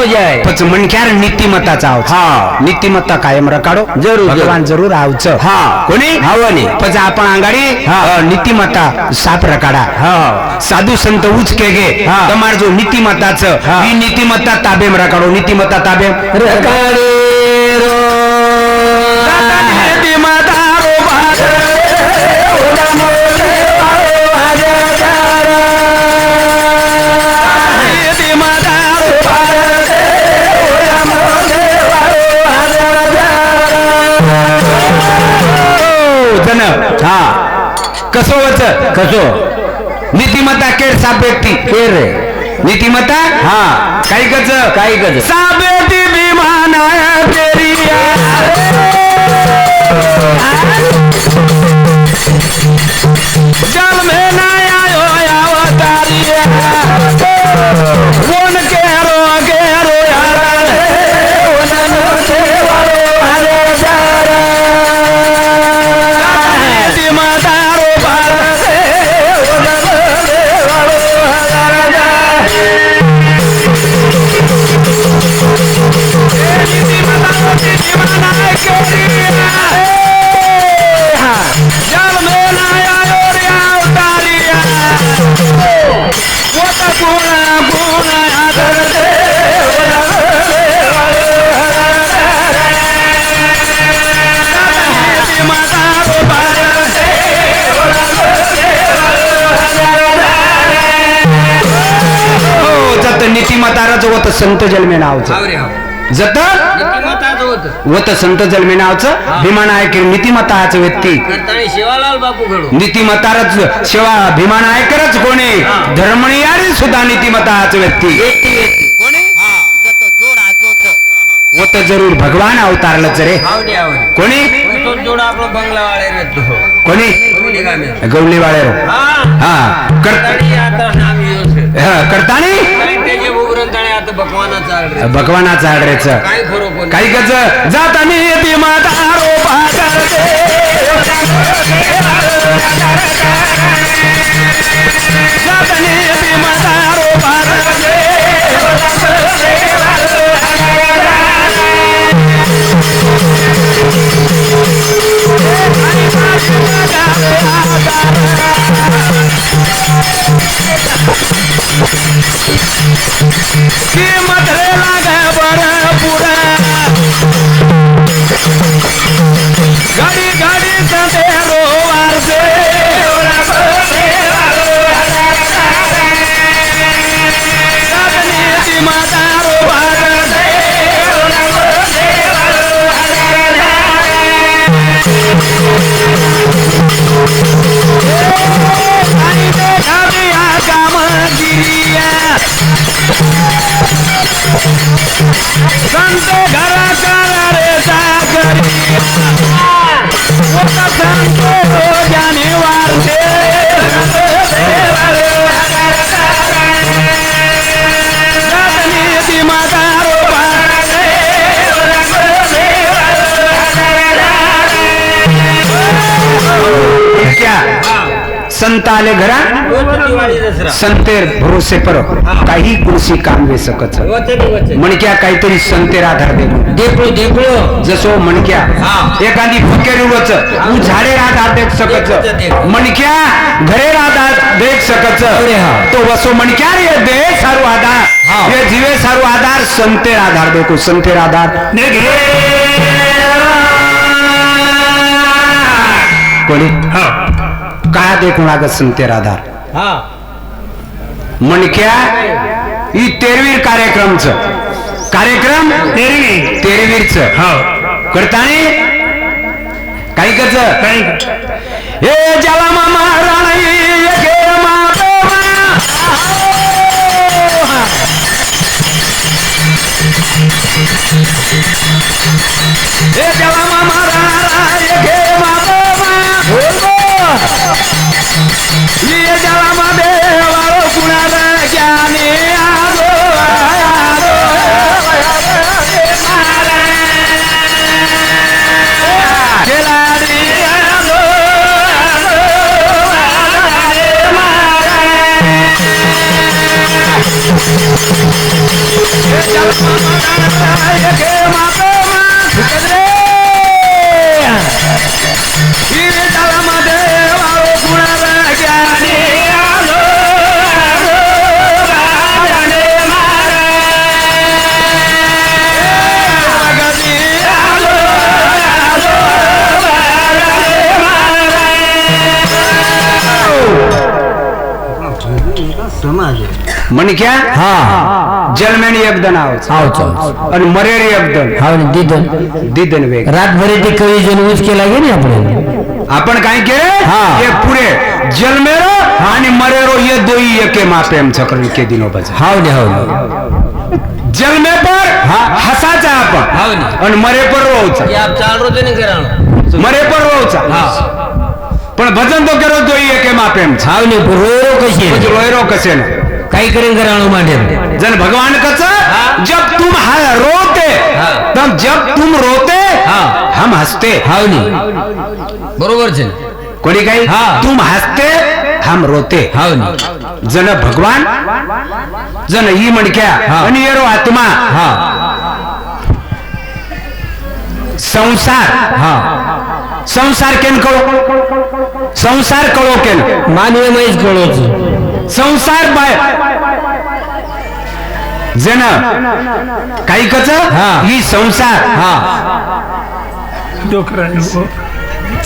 हो जाय पच मनक्यार नीतिमत्ताचा आहोत हा नीतिमत्ता कायम रकाडो जरूर भगवान जरूर आवच हा कोणी हवनी पच आपण आंगाडी नीतिमत्ता साप रकाडा हा साधू संत उच के गे तमार जो नीतिमत्ताच ही नीतिमत्ता ताबेम रकाडो नीतिमत्ता ताबेम रकाडे रो नीतिमत्ता रो हा कसो वच कसो नीतिमत्ता केर साप व्यक्ती केर रे नीतिमत्ता हा काही गज साबेती विमानाया तेरिया जल में ना आयो अवतारिया कोण केरो यारा ओननो देवारो हरे जारा नीतिमत्ता रो भारते ओननो देवारो हरे जल में लाया उतारिया वो तो पूरा आदर दे माता रो जत नीतिमताराच होत संत जन्मे नावचं जत होत संत जन्मे नावचं भीमा नायक नीतिमताच व्यक्ती शिवालाल बापू घडू नीतिमतारच शिवा भीमा नायकरच कोणी धर्मणियारी सुद्धा नीतिमताच व्यक्ती होत जरूर भगवान अवतारलंच रे कोणी कोणी गवलीवाळे हा करतानी भगवानाचा आडरेच काही गज जातानी ती माता रोपा करते जातानी ती माता रोपा करते किंमत रे लागे बरं पुरा गाडी गाडी संते रोवार से माता रोवार संत घरा रे सागरिया वो तो संत हो जाने वाले नीति माता रो क्या संत आले घरा संतेर भरोसे पर काही कुर्सी कामवे सकत मणक्या काहीतरी संतेर आधार दे जसो मणक्या एखादी फकेरी वच उ झाडे आधार देख सकत मणक्या घरे आधार देख सकत तो वसो मणक्या रे दे सारू आधार ये जीवे सारू आधार संतेर आधार देखो संतेर आधार ने घे कोणी काय देखून आग संतेर आधार मणक्या ही तेरवीर कार्यक्रमच कार्यक्रम तेरवीरच करतानी काही कच हे जला मामा राणी हे जला मामा राणी ये जला मध्ये वारो कुणाला ज्ञानी आलो મણક્યા હા જલમેન એકદન આવે છે આવ છો અને મરેરી એકદન હાવ ને દીધન દીદન વેગ રાત ભરે થી કવિ જન ઉચકે લાગે ને આપણે આપણ કાઈ કે હા. એ પૂરે જલમેરો અને મરેરો એ દોઈ એકે માપે એમ છકરી કે દિનો બજે હાવ ને જલમે પર હસાચા આપણ હાવ ને. અને મરે પર રોવચા એ આપ ચાલ રોજે નહીં કરાણો મરે પર રોવચા હા પણ ભજન તો કરો દોઈ એકે માપે એમ છે હાવ ને રોયો કશી પછી રોયરો કસે ને કઈ કરીને કરાણું માટે जन भगवान कचा हाँ। जब तुम रोते हाँ। तब जब तुम रोते हाँ। हम हंसते હાવ ને બરોબર છે ને कोणी काही हाँ। तुम हंसते हम रोते હાવ ને जन भगवान जन ही मणक्या हाँ। आणि येरो आत्मा હા संसार હા संसार केन कळो संसार कळो केन માનવીમાં જ ગણો છે संसार बाय जन काही कच हाँ। ही संसार હા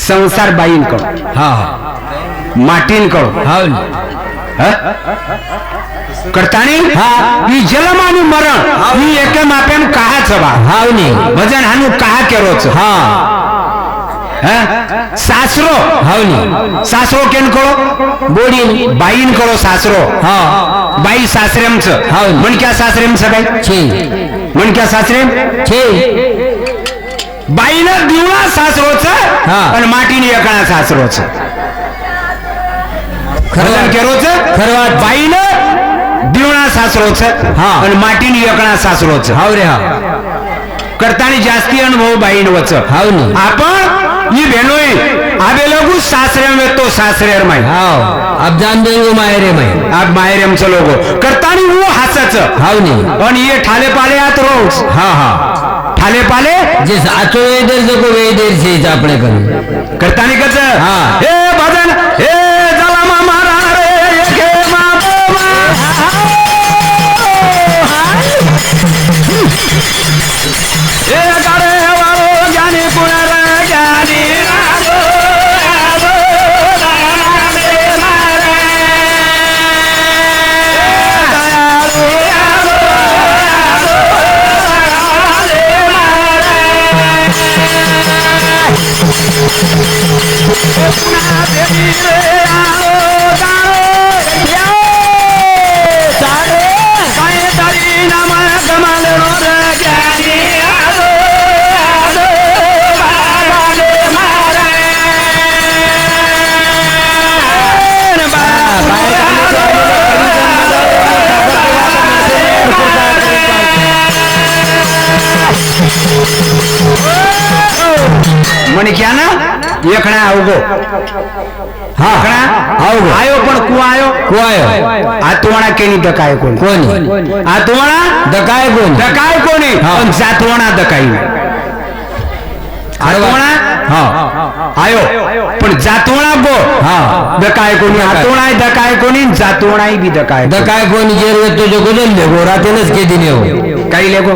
संसार बाईन कळो હા माटीन कळो હાવ ને करतानी હા. ही जलमानु मरण ही एके मापेम काहा छवा હાવ ને भजन हानु काहा केरो छ હા सासरो હાવ ને सासरो केन कळो બોડી बाईन कळो सासरो હા बाई सासरेम छ हाव. मनक्या सासरेम छ काय છે मनक्या सासरेम છે बाईन दिवळा सासरो छ हा. आणि माटीनी एकणा सासरो छ भजन केरो छ ખરવાટ बाईन दिवळा सासरो छ हा. आणि माटीनी एकणा सासरो छ હાવ રે હા करतानी जास्ती अनुभव बाईन वच હાવ ને आपण ही बहनोय आबे लोगू सासरे में तो सासरे माई હાવ આપ જાન દે वो मायरे में आप मायरेम च लोगो करतानी वो हसच હાવ ને आणि ये ठाले पाले आत रोज હા હા ठाले पाले જે સાચો વેદર જકો વેદર છે જ આપણે કર્યું करतानी कच हा. हे भजन हे जलामा मारा रे एके मापो मा हे गाडे वारो ज्ञानी पुनर ज्ञानी रागो रागो रामे मारे दयाळु रागो रागो रामे मारे पुन्हा देवी रे आओ गाओ या सारे काय तरी नाम कमाल रो रे ज्ञानी आओ आओ बाबाले मारे મને ક્યાં ના એકણા આવગો હા એકણા આવગો આયો પણ કુ આયો કુવાયો આ તોણા કેની દકાય કોણ કોની આ તોણા દકાય કોની દકાય કોની હા. પણ જાતોણા દકાઈ આ તોણા હા આયો પણ જાતોણા ગો હા દકાય કોની આ તોણા દકાય કોની જાતોણા બી દકાય દકાય કોની જે તો જો ગોજલ લે રાતે ન કે દિને હો કઈ લેગો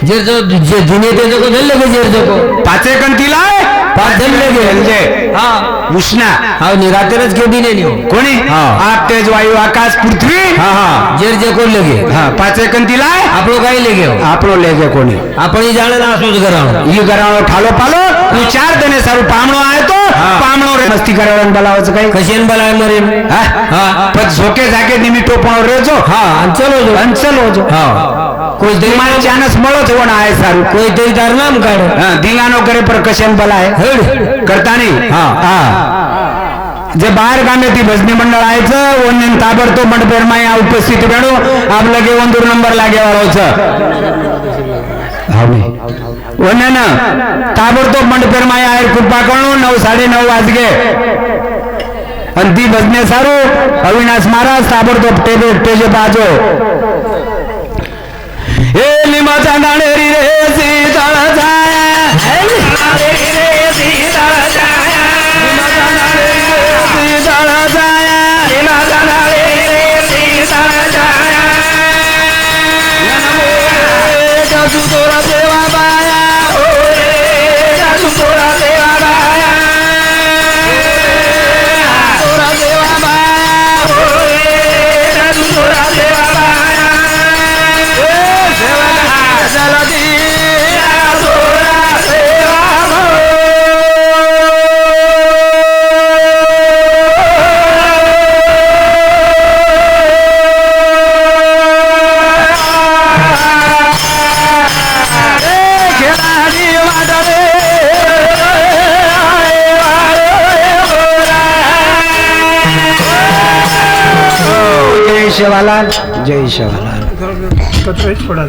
જે જો જે દિને તે જો ગોજલ લે જે જો પાચે કંતી લાય પાછળ લેગે સમજે હા ઉષ્ણા હા ની રાતે જ કે દિને ની કોની હા. આપ તેજ વાયુ આકાશ પૃથ્વી હા હા જે જે કોણ લેગે હા પાચે કંતી લાય આપણો કઈ લેગે આપણો લેજે કોની આપણી જાણે ના શું કરાણો ઈ ગરાણો ઠાલો પાલો તું ચાર દને સારું પામણો આયો તો હા. પામણો રે મસ્તી કરાવવાનું બોલાવે છે કઈ કશેન બલાય મરે હા હા પછી ઝોકે જાકે નિમિત્તો પણ રેજો હા અંચલો જો અંચલો જો હા કોઈ દઈ તમારે ચાનસ મળો છો ને આય સારું કોઈ દઈ તાર નામ કાઢો હા ધીંગાનો કરે પર કશન બોલાય હેડ કરતા નહીં હા હા જે બહાર ગામેથી ભજની મંડળ આવે છે ઓને તાબડતોબ મંડપેરમાં અહીંયા ઉપસ્થિત બેઠો આપ લગે ઓંદુર નંબર લાગે વાળો છે હવે ઓને ના તાબડતોબ મંડપેરમાં અહીંયા કૃપા કરણું 9:30 વાગે અંતિ ભજને સારું અવિનાશ મહારાજ તાબડતોબ ટેજે બાજો એ લીમા ચાંદાણેરી રે સીતળ છાયા ચાંદાણેરી રે સીતળ છાયા લીમા ચાંદાણેરી રે સીતળ છાયા લીમા ચાંદાણેરી રે સીતળ છાયા જાસુ તોરા દેવા બાયા ઓરે જાસુ તોરા દેવા બાયા તોરા દેવા બાયા ઓરે જાસુ તોરા દેવા शेवालाल जय शेवालाल पत्र छोड़ा